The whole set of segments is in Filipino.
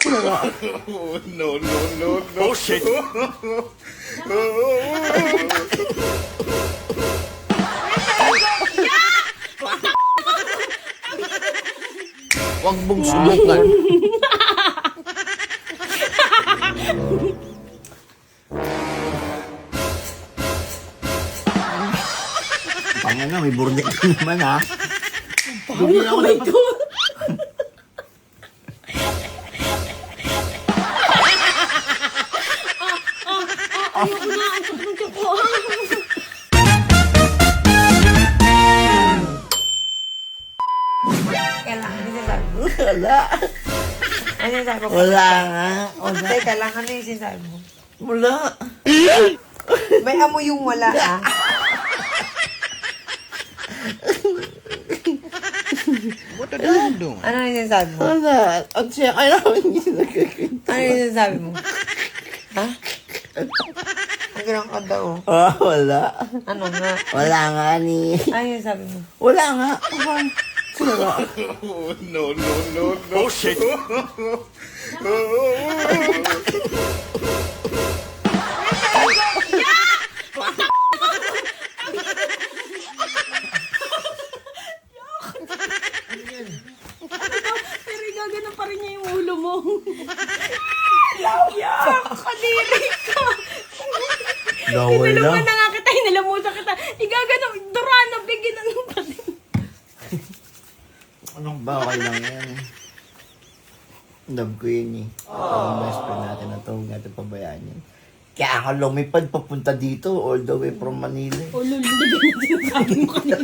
Oh, no, no, no, no. Oh, shit. Huwag mong subukan. Pangina, may burnik ka naman ha. Dugi ako dapat. Ayoko na, ang sakit ng tiyan ko. Kailangan din sinasabi mo. Wala. Ano yung sabi ko? Wala nga. Wala. Teka lang, ano yung sinasabi mo? Wala. May amoy yung wala, ah. What are you doing? Ano yung sinasabi mo? Wala. At siya, kailangan niya nagkakita. Ano yung sinasabi mo? Ha? Ang ganang ka daw. Wala. Ano nga? Wala nga ni. Ano yung sabi mo? Wala nga. Wala. Oh, no, no, no, no. Oh, shit. Pero gagano pa rin niya yung ulo mo. Yak! Kadiri ka! Hinalaman na nga kita, hinalamusan kita. Igagano, Dorana, bigyan ng pati. Anong ba? Okay lang yan. Love ko yun eh. Ang best friend natin na ito. Huwag natin pabayaan yan. Kaya ako lumipad papunta dito all the way from Manila. O, lul, hindi na sinasabi mo kanina.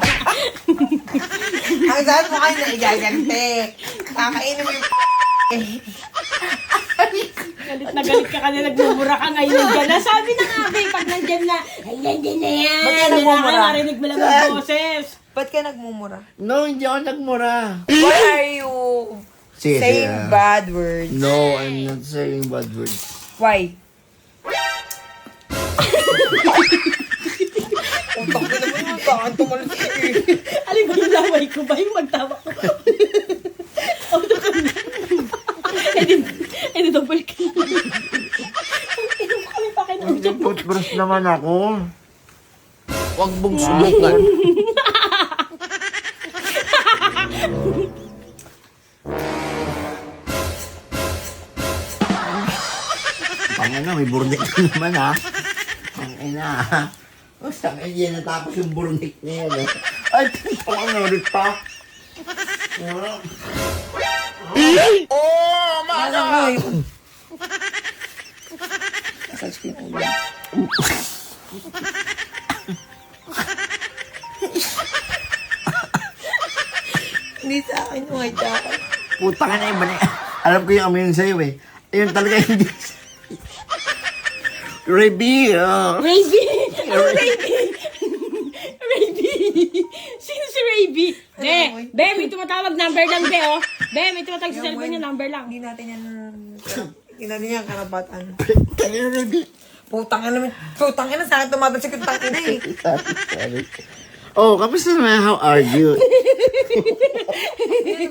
Ang sabi mo kayo na igagante. Kakainin mo yung Galit na galit ka kanina, nagmumura ka ngayon nandiyan na. Sabi na nga, babe, pag nandiyan na, ay, nandiyan na yan. Ba't ka Hindi na nagmumura? kayo narinig mo lang ang boses. Ba't ka nagmumura? No, hindi ako nagmura. Why are you Sige, saying sige. bad words? No, I'm not saying bad words. Why? Utang ka naman yung taan tumalas ka eh. Alin ba yung laway ko ba? Yung magtawa ko. Auto ka na. Eh, di double ka na. Ino mo kami pa kayo ng joke. Toothbrush naman ako. Huwag mong subukan. Pangina, may burnik ka naman ha. Pangina ha. O, saan yan natapos yung burnik niya yan. Ay, pangina ulit pa. Oh, my Ano ko God! yun? Massage ko yung ulo. Hindi sa akin yung white jacket. Puta ka na iba na. Alam ko yung amoy yun sa'yo eh. Ayun talaga hindi. Reby, Raby! Ano Raby? Raby! Sino si Raby? Be, may tumatawag number lang, be, oh. Be, may tumatawag sa cellphone niya, number lang. Hindi natin yan. Hindi natin yan karapatan. Kaya Reby. Putang ina naman. Putang ina sa akin tumatasik yung tangina eh. Sorry. Oh, kamusta naman? How are you?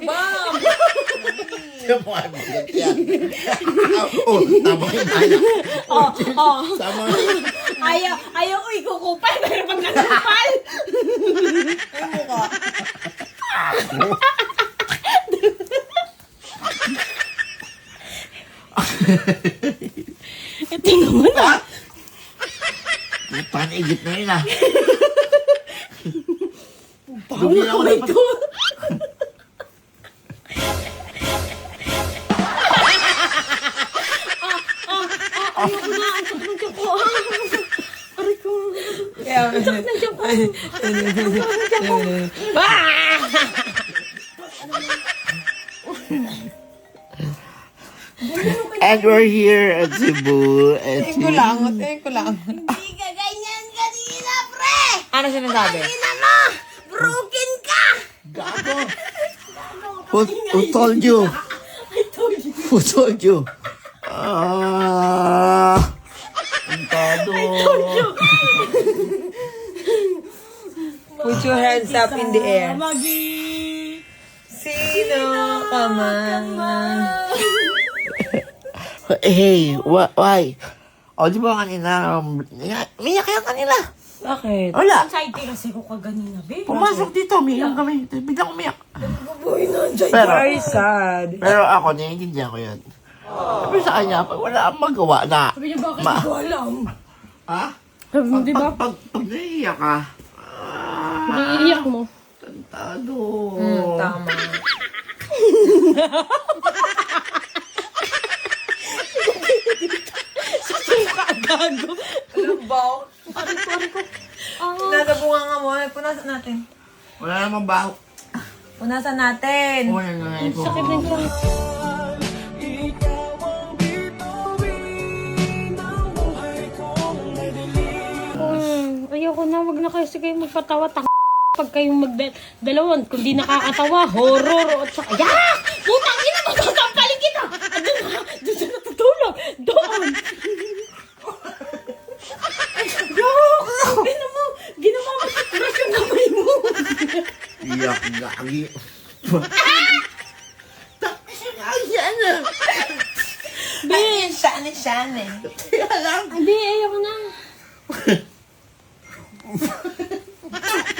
Bam! Sumagot yan. Oh, tama yung anak. Oh. Tama. Ayaw, uy, kukupal, pero pag nakupal. Ang mukha. Ito naman, ah. Panigit na yun ah. Paano Dugi ako kamay dapat. ko? Ayoko na, ang sakit ng tiyan ko. Aray ko. Kaya, Ang sakit ng tiyan ko. Ang sakit ng tiyan ko. Ah! And we're here at Cebu. At tingin ko lang. Tingin ko lang. Hindi ka ganyan kanina, pre! Ano sinasabi? Ina mo! Broken ka! Gago. Who told you? I told you. Who told you? Antado. Put your hands up in the air. Magi! Sino ka man? Hey, why? O, di ba kanina, umiyak yan kanila. Bakit? Wala. Anxiety kasi ko kaganina, be. Pumasok dito, umiyak kami. Biglang umiyak. Boy, nandiyan. Pero, Very sad. pero ako, naiintindihan ko yun. Sabi sa kanya, wala akong magawa na. Sabi niya, bakit hindi ko alam? Ha? Sabi mo, di ba? Pag naiiyak ka, Naiiyak mo. tantado. Tama. Suka, gago. Alam ba? Pari ko. Nasa bunga nga mo. Punasan natin. Wala namang baho. Punasan natin. Wala na ito. Sakit din siya. Ayoko na, wag na kayo magpatawa. Pag kayong magdalawan, kung di nakakatawa, horror, at saka, yak! Putang ina mo, sasampalin kita! Doon siya natutulog! Doon! Ginawa mo, crush yung kamay mo! Iyak, gagi. Tapos yung ayan na. Be, Shane. Be, ayoko na.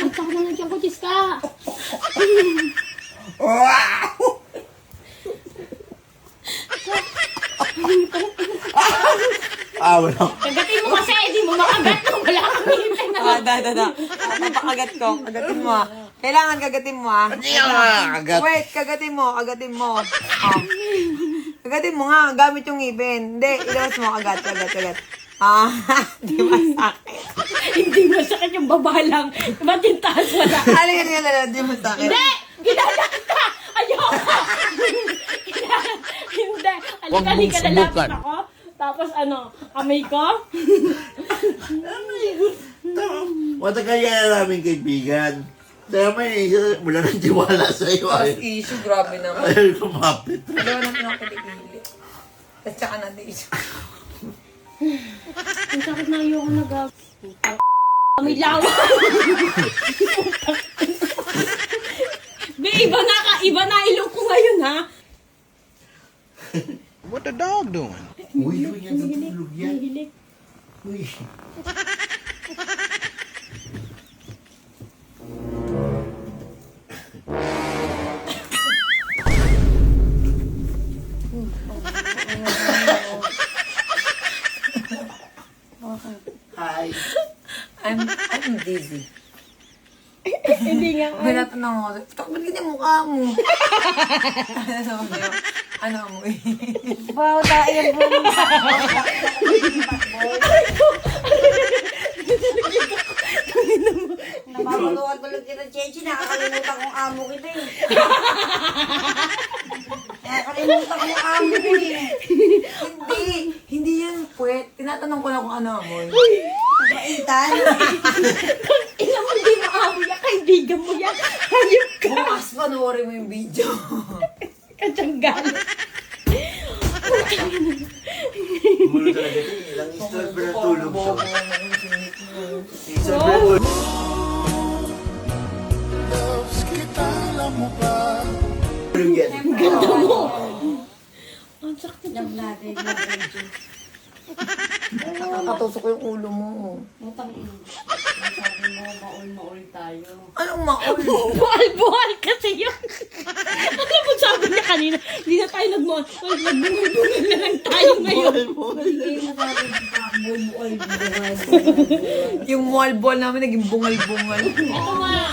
Ang sakit na nandiyan ko, Chiska! Wow! Wala. Kagatin mo kasi, di mo makagat na wala kang hintay na. Da. Napakagat ko. Kagatin mo ah. Kailangan kagatin mo ah. Hindi ako nakakagat. Wait, kagatin mo. Ah. Kagatin mo nga. Gamit yung ngipin. Hindi, ilabas mo. Kagat. Ah, di ba sakit? Hindi masakit yung baba lang. Ba't yung taas wala? Halika, di mo sakit. Hindi! Kilala kita! Ayoko! Hindi. Halika, lalapit ako. Tapos kamay ko. Matagal yan na namin kaibigan. Dahil may wala nang tiwala sa iyo. Issue, grabe naman. Ayaw kumapit. Dalawa natin ako kilikili. At saka natin issue. Ang sakit na ayoko nag- May lawa. Be, iba na ilong ko ngayon, ha? What the dog doing? Uy, yan natulog yan. Hilik. Uy. Hi. I'm dizzy. Hindi nga. Tinatanong ako, ba't ganyan mukha mo? Ano mo eh? Wow, tayo po. Napapagawa tulog kita, Chechi. Nakakalimutan kong amo kita eh. Nakakalimutan kong amo eh. Hindi yan puwet. Tinatanong ko lang kung ano mo eh. Kaitan? Ina mo, hindi mo amo yan. Kaibigan mo yan. Hayop ka. Bukas panoorin mo yung video. Katsanggal. Umulo talaga ito. Ilang istorbo na tulog siya. Istorbo na tulog. Tulog yan. Ganda mo. Ang sakit na. Nakakatusok ko yung ulo mo. Anong maul? Buhal-buhal kasi yun. Ano mo sabi niya kanina? Hindi na tayo nagbungal-bungal na lang tayo ngayon. Yung wall ball namin naging bungal-bungal. Ito nga.